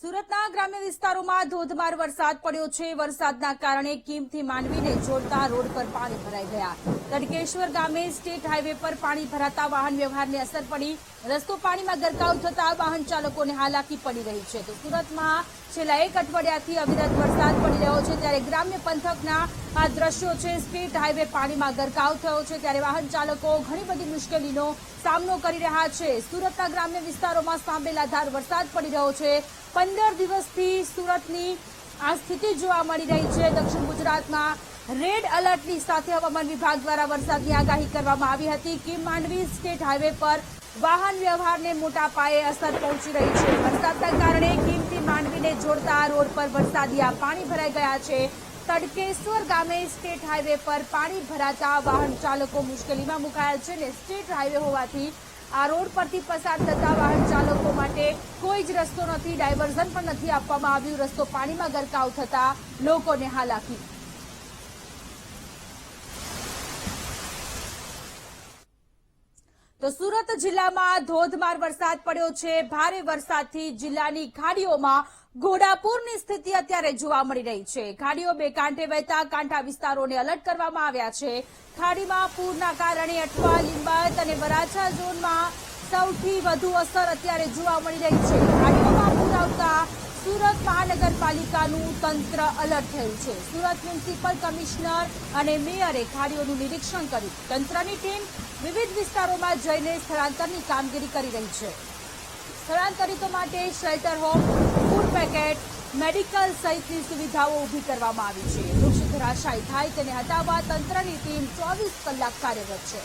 સુરતના ગ્રામ્ય વિસ્તારોમાં ધોધમાર વરસાદ પડ્યો છે। વરસાદના કારણે કીમથી માંડવીને જોડતા રોડ પર પાણી ભરાઈ ગયા। તડકેશ્વર ગામે સ્ટેટ હાઈવે પર પાણી ભરાતા વાહન વ્યવહારને અસર પડી। રસ્તો પાણીમાં ગરકાવ થતા વાહન ચાલકોને હાલાકી પડી રહી છે। તો સુરતમાં છેલ્લા એક અઠવાડિયાથી અવિરત વરસાદ પડી રહ્યો છે, ત્યારે ગ્રામ્ય પંથકના આ દ્રશ્યો છે। સ્ટેટ હાઈવે પાણીમાં ગરકાવ થયો છે, ત્યારે વાહન ચાલકો ઘણી બધી મુશ્કેલીનો સામનો કરી રહ્યા છે। સુરતના ગ્રામ્ય વિસ્તારોમાં સાંભળેલાધાર વરસાદ પડી રહ્યો છે। 15 દિવસથી સુરતની આ સ્થિતિ જોવા મળી રહી છે। દક્ષિણ ગુજરાતમાં રેડ એલર્ટની સાથે હવામાન વિભાગ દ્વારા વરસાદની આગાહી કરવામાં આવી હતી કે માંડવી સ્ટેટ હાઈવે પર વાહન વ્યવહારને મોટા પાયે અસર પહોંચી રહી છે। વરસાદના કારણે કીમથી માંડવીને જોડતા રોડ પર વરસાદી પાણી ભરાઈ ગયા છે। તડકેશ્વર ગામે સ્ટેટ હાઈવે પર પાણી ભરાતા વાહન ચાલકો મુશ્કેલીમાં મુકાયેલ છે ને સ્ટેટ હાઈવે હોવાથી આ રોડ પરથી પસાર થતા વાહન ચાલકો માટે કોઈ જ રસ્તો નથી, ડાયવર્ઝન પણ નથી આપવામાં આવ્યું। રસ્તો પાણીમાં ગરકાવ થતા લોકોને હાલાકી। તો સુરત જિલ્લામાં ધોધમાર વરસાદ પડ્યો છે। ભારે વરસાદથી જિલ્લાની ખાડીઓમાં ઘોડાપૂરની સ્થિતિ અત્યારે જોવા મળી રહી છે। ખાડીઓ બે કાંઠે વહેતા કાંઠા વિસ્તારોને એલર્ટ કરવામાં આવ્યા છે। ખાડીમાં પૂરના કારણે અઠવા, લિંબાયત અને વરાછા ઝોનમાં સૌથી વધુ અસર અત્યારે જોવા મળી રહી છે। ખાડીઓમાં પૂર આવતા સુરત મહાનગરપાલિકાનું તંત્ર એલર્ટ થયું છે। સુરત મ્યુનિસિપલ કમિશનર અને મેયરે ખાડીઓનું નિરીક્ષણ કર્યું। તંત્રની ટીમ વિવિધ વિસ્તારોમાં જઈને સ્થળાંતરની કામગીરી કરી રહી છે। સ્થળાંતરિતો માટે shelter home, food packet, medical સહિતની સુવિધાઓ ઊભી કરવામાં આવી છે। વૃક્ષ ધરાશાયી થાય તેને હટાવવા તંત્રની ટીમ 24 કલાક કાર્યરત છે।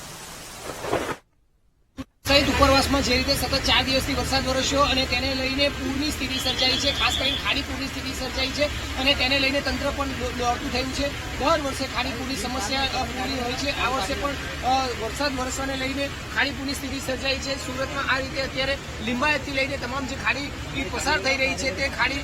સહિત ઉપરવાસમાં જે રીતે સતત 4 દિવસથી વરસાદ વરસ્યો અને તેને લઈને પૂરની સ્થિતિ સર્જાઈ છે। ખાસ કરીને ખાડી પૂરની સ્થિતિ સર્જાઈ છે અને તેને લઈને તંત્ર પણ દોડતું થયું છે। દર વર્ષે ખાડી પૂરની સમસ્યા પૂરી હોય છે। આ વર્ષે પણ વરસાદ વરસવાને લઈને ખાડી પૂરની સ્થિતિ સર્જાઈ છે। સુરતમાં આ રીતે અત્યારે લિંબાયતથી લઈને તમામ જે ખાડી પસાર થઈ રહી છે તે ખાડી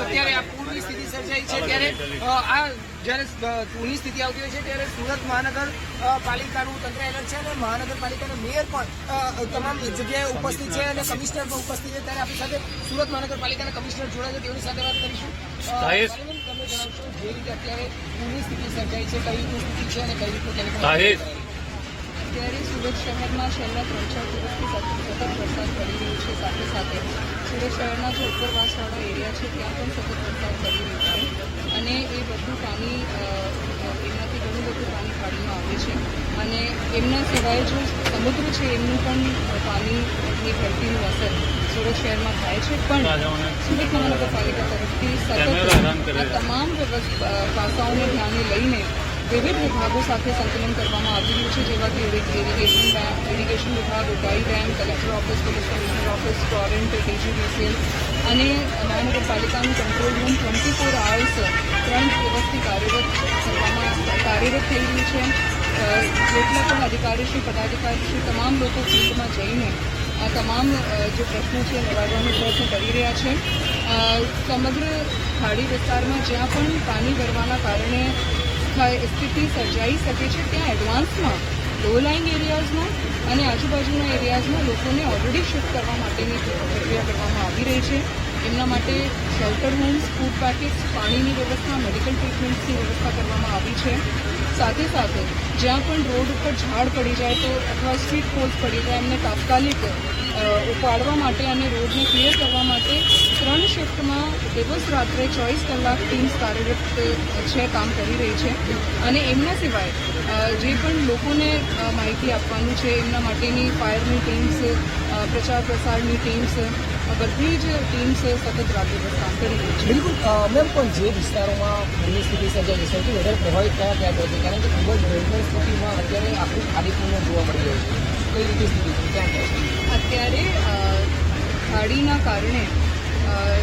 અત્યારે આ પૂરની સ્થિતિ સર્જાઈ છે। ત્યારે આ જ્યારે પૂરની સ્થિતિ આવતી હોય છે ત્યારે સુરત મહાનગરપાલિકાનું તંત્ર એલર્ટ છે અને મહાનગરપાલિકાના મેયર પણ તમામ જગ્યાએ ઉપસ્થિત છે અને કમિશનર પણ ઉપસ્થિત છે। ત્યારે આપણી સાથે સુરત મહાનગરપાલિકાના કમિશનર જોડાય છે, તેઓની સાથે વાત કરીશું। તમે જણાવશો જે રીતે અત્યારે પૂરની સ્થિતિ સર્જાઈ છે, કઈ રીતની સ્થિતિ છે અને કઈ રીતનું અત્યારે સુરત શહેરમાં છેલ્લા 3-4 દિવસથી સતત વરસાદ પડી રહ્યો છે। સાથે સાથે સુરત શહેરના જે ઉપરવાસવાળા એરિયા છે ત્યાં પણ સતત વરસાદ પડી રહ્યો છે અને એ બધું પાણી એમાંથી ઘણું બધું પાણી ખાડીમાં આવે છે અને એમના સિવાય જો સમુદ્ર છે એમનું પણ પાણીની ભરતીનું અસર સુરત શહેરમાં થાય છે। પણ સુરત મહાનગરપાલિકા તરફથી સતત આ તમામ પાસાઓને ધ્યાને લઈને વિવિધ વિભાગો સાથે સંકલન કરવામાં આવી રહ્યું છે, જેવા કે ઇરિગેશન વિભાગ, Ukai dam, collector office, police commissioner office, Torrent, DGVCL અને મહાનગરપાલિકાનું કંટ્રોલ રૂમ 24 hours 3 દિવસથી કાર્યરત થઈ રહ્યું છે। જેટલા પણ અધિકારીશ્રી, પદાધિકારીશ્રી તમામ લોકો ફિલ્ડમાં જઈને આ તમામ જે પ્રશ્નો છે નિવારવાનો પ્રયત્ન કરી રહ્યા છે। સમગ્ર ખાડી વિસ્તારમાં જ્યાં પણ પાણી ભરવાના કારણે સ્થિતિ સર્જાઈ શકે છે ત્યાં એડવાન્સમાં લો લાઇંગ એરિયાઝમાં અને આજુબાજુના એરિયાઝમાં લોકોને ઓલરેડી શિફ્ટ કરવા માટેની પ્રક્રિયા કરવામાં આવી રહી છે। એમના માટે શેલ્ટર હોમ્સ, ફૂડ પેકેટ્સ, પાણીની વ્યવસ્થા, મેડિકલ ટ્રીટમેન્ટ્સની વ્યવસ્થા કરવામાં આવી છે। સાથે સાથે જ્યાં પણ રોડ ઉપર ઝાડ પડી જાય તો અથવા સ્ટ્રીટ પોલ્સ પડી જાય એમને તાત્કાલિક ઉપાડવા માટે અને રોડને ક્લિયર કરવા માટે 3 શિફ્ટમાં દિવસ રાત્રે 24 કલાક ટીમ્સ કાર્યરત છે, કામ કરી રહી છે। અને એમના સિવાય જે પણ લોકોને માહિતી આપવાનું છે એમના માટેની ફાયરની ટીમ્સ, પ્રચાર પ્રસારની ટીમ્સ, બધી જ ટીમ્સ સતત રાત દિવસ કામ કરી રહી છે। બિલકુલ મેમ, પણ જે વિસ્તારોમાં પૂરની સ્થિતિ સર્જાઈ છે સૌથી વધારે પ્રભાવિત કયા હોય છે? કારણ કે ખૂબ જ ભયંકર સ્થિતિમાં અત્યારે આખું ખાડીપૂર્ણ જોવા મળી રહ્યું છે। કઈ રીતે સ્થિતિ ક્યાં થાય છે અત્યારે? ખાડીના કારણે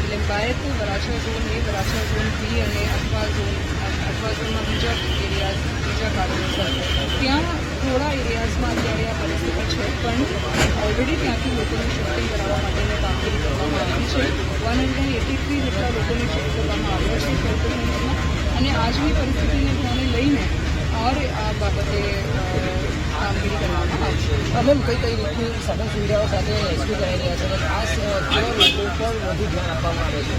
Limbayat, Varachha zone A, Varachha zone B અને અઠવા ઝોનના બીજા કાર્યો ત્યાં થોડા એરિયાઝમાં અત્યારે આ પરિસ્થિતિ છે, પણ ઓલરેડી ત્યાંથી લોકોને શિફ્ટિંગ કરાવવા માટેની કામગીરી કરવામાં આવી છે। 183 જેટલા લોકોને શિફ્ટ કરવામાં આવ્યા છે શેલ્ટર હોમ્સમાં અને આજની પરિસ્થિતિને ધ્યાને લઈને ઓર આ બાબતે કામગીરી કરવામાં આવશે। મેમ, કઈ રીતની સાધન સુવિધાઓ સાથે રેસ્ક્યુ કરાઈ રહ્યા છે અને ખાસ કેવા લોકો પર વધુ ધ્યાન આપવામાં આવે છે?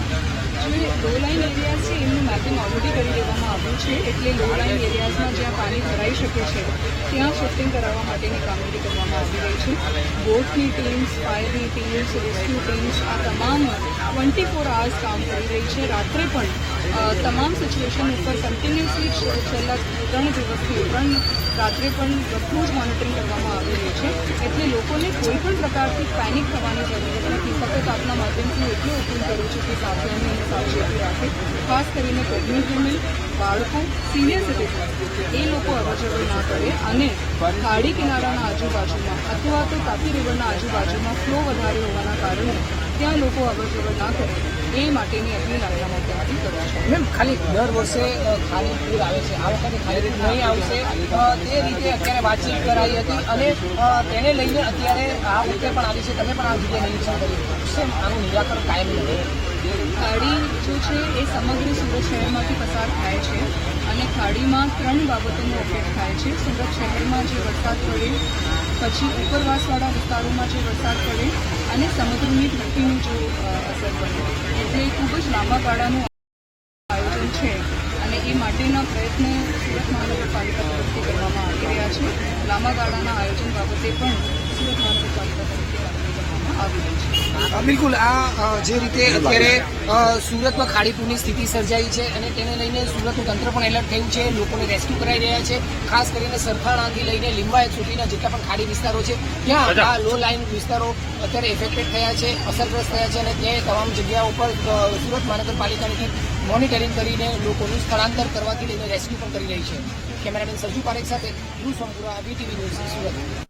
લો લાઇન એરિયાઝ છે એમનું મેપિંગ ઓલરેડી કરી દેવામાં આવ્યું છે, એટલે લો લાઇન એરિયાઝમાં જ્યાં પાણી ભરાઈ શકે છે ત્યાં શિફ્ટિંગ કરાવવા માટેની કામગીરી કરવામાં આવી રહી છે. બોટની ટીમ્સ, ફાયરની ટીમ્સ, રેસ્ક્યુ ટીમ્સ આ તમામ 24 hours કામ કરી રહી છે. રાત્રે પણ તમામ સિચ્યુએશન ઉપર કન્ટિન્યુઅસલી છેલ્લા 3 દિવસથી રાત્રે પણ બધું જ મોનિટરિંગ કરવામાં આવી રહ્યું છે, એટલે લોકોને કોઈ પણ પ્રકારથી પેનિક થવાની જરૂરત નથી. સતત આપના માધ્યમથી એટલું અપીલ કરું છું કે સાવધાની અને સાવચેતી રાખે. ખાસ કરીને પ્રેગ્નન્ટ વુમેન, બાળકો, સિનિયર સિટીઝન એ લોકો અવરજવર ના કરે અને ખાડી કિનારાના આજુબાજુમાં અથવા તો તાપી રિવરના આજુબાજુમાં ફ્લો વધારે હોવાના કારણે ત્યાં લોકો અવરજવર ના કરે એ માટેની અપીલ આપણા માધ્યમથી કરું છું. મેમ, ખાલી દર વર્ષે ખાલી પૂર આવે છે, આ વખતે ખાલી પૂર નહીં આવશે તે રીતે અત્યારે વાતચીત કરાઈ હતી અને તેને લઈને અત્યારે આ વખતે પણ આવી છે. તમે પણ આ જગ્યાએ નિરીક્ષણ કર્યું છે, આનું નિરાકરણ કાયમી નથી. ખાડી જો છે એ સમગ્ર સુરત શહેરમાંથી પસાર થાય છે અને ખાડીમાં 3 બાબતોનો ઇફેક્ટ થાય છે. સુરત શહેરમાં જે વરસાદ પડે, પછી ઉપરવાસવાળા વિસ્તારોમાં જે વરસાદ પડે અને સમુદ્રની ધરતીની જો અસર પડે, એટલે ખૂબ જ લાંબા ગાળાનું આયોજન છે અને એ માટેના પ્રયત્નો સુરત મહાનગરપાલિકા તરફથી કરવામાં આવી રહ્યા છે. લાંબા ગાળાના આયોજન બાબતે પણ સુરત મહાનગરપાલિકા તરફથી કામગીરી કરવામાં આવી રહી છે. બિલકુલ, આ જે રીતે અત્યારે સુરતમાં ખાડીપૂરની સ્થિતિ સર્જાઈ છે અને તેને લઈને સુરતનું તંત્ર પણ એલર્ટ થયું છે. લોકોને રેસ્ક્યુ કરાઈ રહ્યા છે. ખાસ કરીને સરથાણાથી લઈને લીંબાયત સુધીના જેટલા પણ ખાડી વિસ્તારો છે ત્યાં આ લો લાઇન વિસ્તારો અત્યારે ઇફેક્ટેડ થયા છે, અસરગ્રસ્ત થયા છે અને તે તમામ જગ્યાઓ પર સુરત મહાનગરપાલિકાની ટીમ મોનિટરિંગ કરીને લોકોનું સ્થળાંતર કરવાથી લઈને રેસ્ક્યુ પણ કરી રહી છે. કેમેરામેન સરજુ પારેખ સાથે ધ્રુવ સોમપુરા, વીટીવી ન્યૂઝ, સુરત.